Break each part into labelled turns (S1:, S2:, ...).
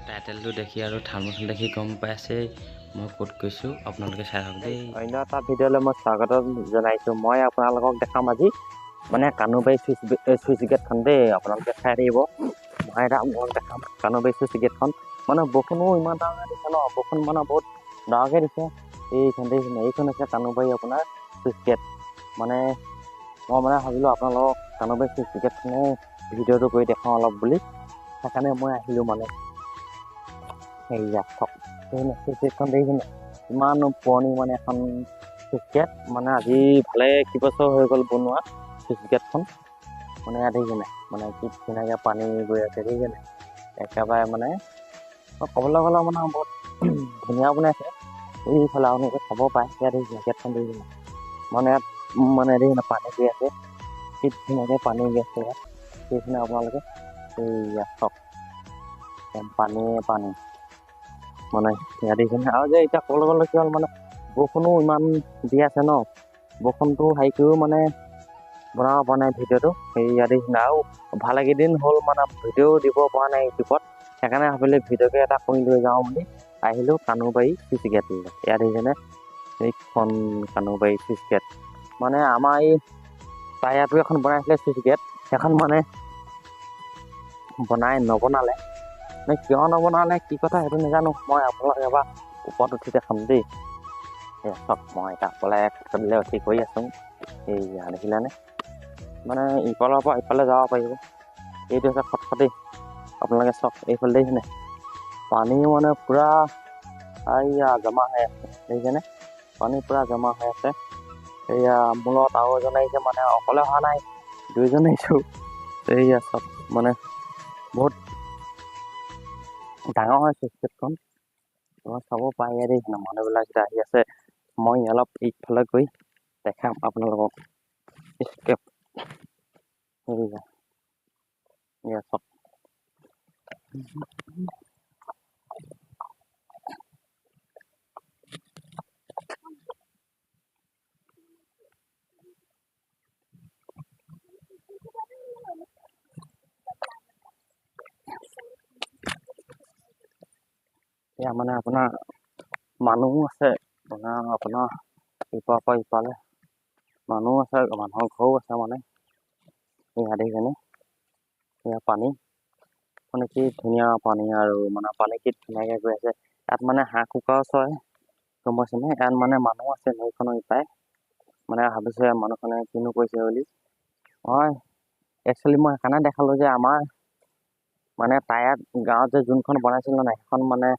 S1: টাইটেলটো দেখি আৰু থাম্বনেইল দেখি গম পাইছে মই ক'ত গৈছোঁ। আপোনালোকে চাই থাকক দেই।
S2: অন্য এটা ভিডিঅ'লৈ মই স্বাগতম জনাইছোঁ। মই আপোনালোকক দেখাম আজি মানে কানুবাৰী চুইচ গেটখন দেই। আপোনালোকে চাই থাকিব। মই এটা আপোনালোকক দেখাম কানুবাৰী চুইচ গেটখন। মানে বৰষুণো ইমান ডাঙৰকৈ দিছে ন, বৰষুণ মানে বহুত ডাঙৰকৈ দিছে। এইখন হৈছে কানুবাৰী আপোনাৰ চুইচ গেট। মানে মই ভাবিলোঁ আপোনালোকক কানুবাৰী চুইচ গেটখনে ভিডিঅ'টো কৰি দেখাওঁ অলপ বুলি, সেইকাৰণে মই আহিলোঁ মানে। সেয়া চক চুইচ গেটখন দেখিছেনে? ইমান পুৰণি মানে এখন চুইচ গেট। মানে আজি ভালে কেইবছৰ হৈ গ'ল বনোৱা চুইচ গেটখন। মানে ইয়াত দেখিছেনে মানে কি ধুনীয়াকৈ পানী গৈ আছে দেখিছেনে? একেবাৰে মানে ক'বলৈ গ'লে মানে বহুত ধুনীয়া বনাইছে। এইফালে আপোনালোকে চাব পাৰে, ইয়াত দেখিছেনে গেটখন দেখিছেনে? মানে ইয়াত দেখিছেনে পানী গৈ আছে, কি ধুনীয়াকৈ পানী গৈ আছে ইয়াত দেখিছেনে আপোনালোকে? এইয়া চক পানী মানে ইয়াত দেখিছেনে? আৰু যে এতিয়া ক'বলৈ গ'লে কি হ'ল মানে বৰষুণো ইমান দি আছে ন, বৰষুণটো হেৰি কৰিও মানে বনাব পৰা নাই ভিডিঅ'টো। ইয়াত দেখিছেনে? আৰু ভালেকেইদিন হ'ল মানে ভিডিঅ' দিব পৰা নাই ইউটিউবত, সেইকাৰণে ভাবিলোঁ ভিডিঅ'কে এটা কৰি লৈ যাওঁ বুলি আহিলোঁ কানুবাৰী চুইচ গেটলৈ। ইয়াত দেখিছেনে এইখন কানুবাৰী চুইচ গেট। মানে আমাৰ এই টায়াৰটো এখন বনাইছিলে চুইচ গেট, সেইখন মানে নবনালে মানে কিয় নবনালে কি কথা সেইটো নাজানো। মই আপোনালোক এবাৰ ওপৰত উঠি দেখাম দেই। চক মই এতিয়া অকলে দিলে উঠি কৰি আছোঁ। এইয়া দেখিলেনে? মানে ইফালৰ পৰা ইফালে যাব পাৰিব। এইটো হৈছে খটখটি। আপোনালোকে চক এইফালে দেখিছেনে? পানী মানে পূৰা এইয়া জমা হৈ আছে দেখিছেনে? পানী পূৰা জমা হৈ আছে। এইয়া মোৰ লগত আৰু এজন আহিছে, মানে অকলে অহা নাই, দুইজন আহিছোঁ। এইয়া চক মানে বহুত ডাঙৰ হয় চুইচ গেটখন। চাব পাৰে ইয়াত দেখিছেনে মানুহবিলাক যেতিয়া আহি আছে। মই অলপ ইফালে গৈ দেখাম আপোনালোকক। স্কেপ এয়া চক এয়া মানে আপোনাৰ মানুহো আছে, আপোনাৰ ইপাৰৰ পৰা ইপালে মানুহ আছে, মানুহৰ ঘৰো আছে মানে। এয়া দেখিছেনে? এয়া পানী মানে কি ধুনীয়া পানী আৰু মানে পানী কি ধুনীয়াকৈ গৈ আছে। ইয়াত মানে হাঁহ কুকুৰাও চৰে, গম পাইছেনে? ইয়াত মানে মানুহ আছে নৈখনৰ ইপাৰে। মানে ভাবিছে মানুহখনে কিনো কৰিছে বুলি। মই একচুৱেলি মই সেইকাৰণে দেখালোঁ যে আমাৰ মানে টায়াৰ গাঁৱত যে যোনখন বনাইছিল নাই, সেইখন মানে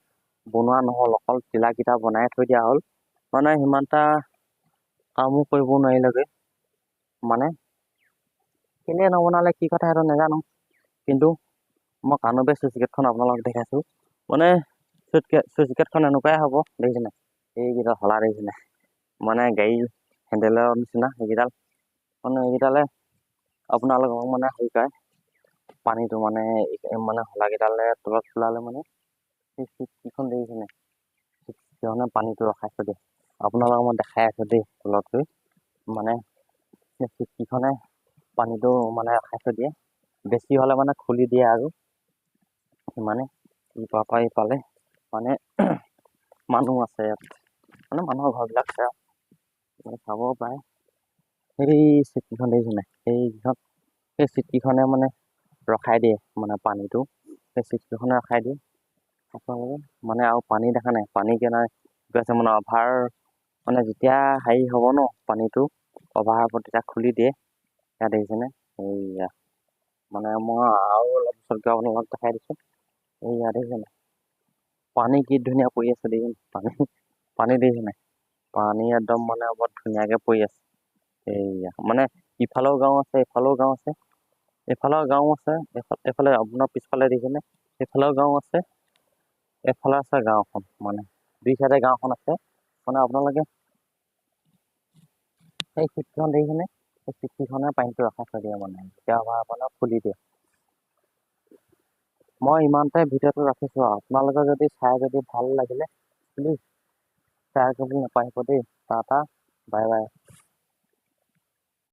S2: বনোৱা নহ'ল, অকল টিলাকেইটা বনাই থৈ দিয়া হ'ল। মানে সিমানটা কামো কৰিব নোৱাৰিলেগৈ। মানে কেলৈ নবনালে কি কথা সেইটো নাজানো, কিন্তু মই কানুবাৰী চুইচ গেটখন আপোনালোকক দেখাইছোঁ। মানে চুইচ গেটখন এনেকুৱাই হ'ব দেখিছেনে? এইকেইটা হলা দেখিছেনে? মানে গাড়ী হেণ্ডেলৰ নিচিনা এইকেইডাল, মানে এইকেইডালে আপোনালোকক মানে হেৰি কৰে পানীটো মানে হলাকেইডালে তলত পেলালে মানে সেই চুইচকেইখন দেখিছেনে? চুইচকেইখনে পানীটো ৰখাই থৈ দিয়ে। আপোনালোকক মই দেখাই আছোঁ দেই তলত গৈ। মানে সেই চুইচকেইখনে পানীটো মানে ৰখাই থৈ দিয়ে, বেছি হ'লে মানে খুলি দিয়ে আৰু মানে ইপাৰৰ পৰা ইপালে মানে মানুহ আছে ইয়াত, মানে মানুহৰ ঘৰবিলাক আছে আৰু চাব পাৰে। সেই চিটকেইখন দেখিছেনে? সেই চিটকেইখনে মানে ৰখাই দিয়ে মানে পানীটো, সেই চিটকেইখনে ৰখাই দিয়ে আপোনালোকে। মানে আৰু পানী দেখা নাই, পানী কেনে আছে মানে অভাৰ, মানে যেতিয়া হেৰি হ'ব ন পানীটো অভাৰ হ'ব তেতিয়া খুলি দিয়ে। ইয়াত দেখিছেনে? এইয়া মানে মই আৰু অলপ ওচৰত গৈ আপোনালোকক দেখাই দিছোঁ। এইয়া দেখিছেনে? পানী কি ধুনীয়া পৰি আছে দেখিছেনে? পানী দেখিছেনে? পানী একদম মানে বৰ ধুনীয়াকৈ পৰি আছে। এইয়া মানে ইফালেও গাঁও আছে, এইফালেও গাঁও আছে, এইফালেও গাঁও আছে, এইফালে আপোনাৰ পিছফালে দেখিছেনে? এইফালেও গাঁও আছে, এইফালে আছে গাঁওখন, মানে দুই চাইডে গাঁওখন আছে। মানে আপোনালোকে সেই চিটকেইখন দেখিছেনে? সেই চিটকেইখনে পানীটো ৰখাই থৈ দিয়ে, মানে যেতিয়া আপোনাক খুলি দিয়ে। মই ইমানতে ভিডিঅ'টো ৰাখিছোঁ আৰু আপোনালোকে যদি চাই যদি ভাল লাগিলে প্লিজ শ্বেয়াৰ কৰিবলৈ নাপাহৰিব দেই। Tata bye bye.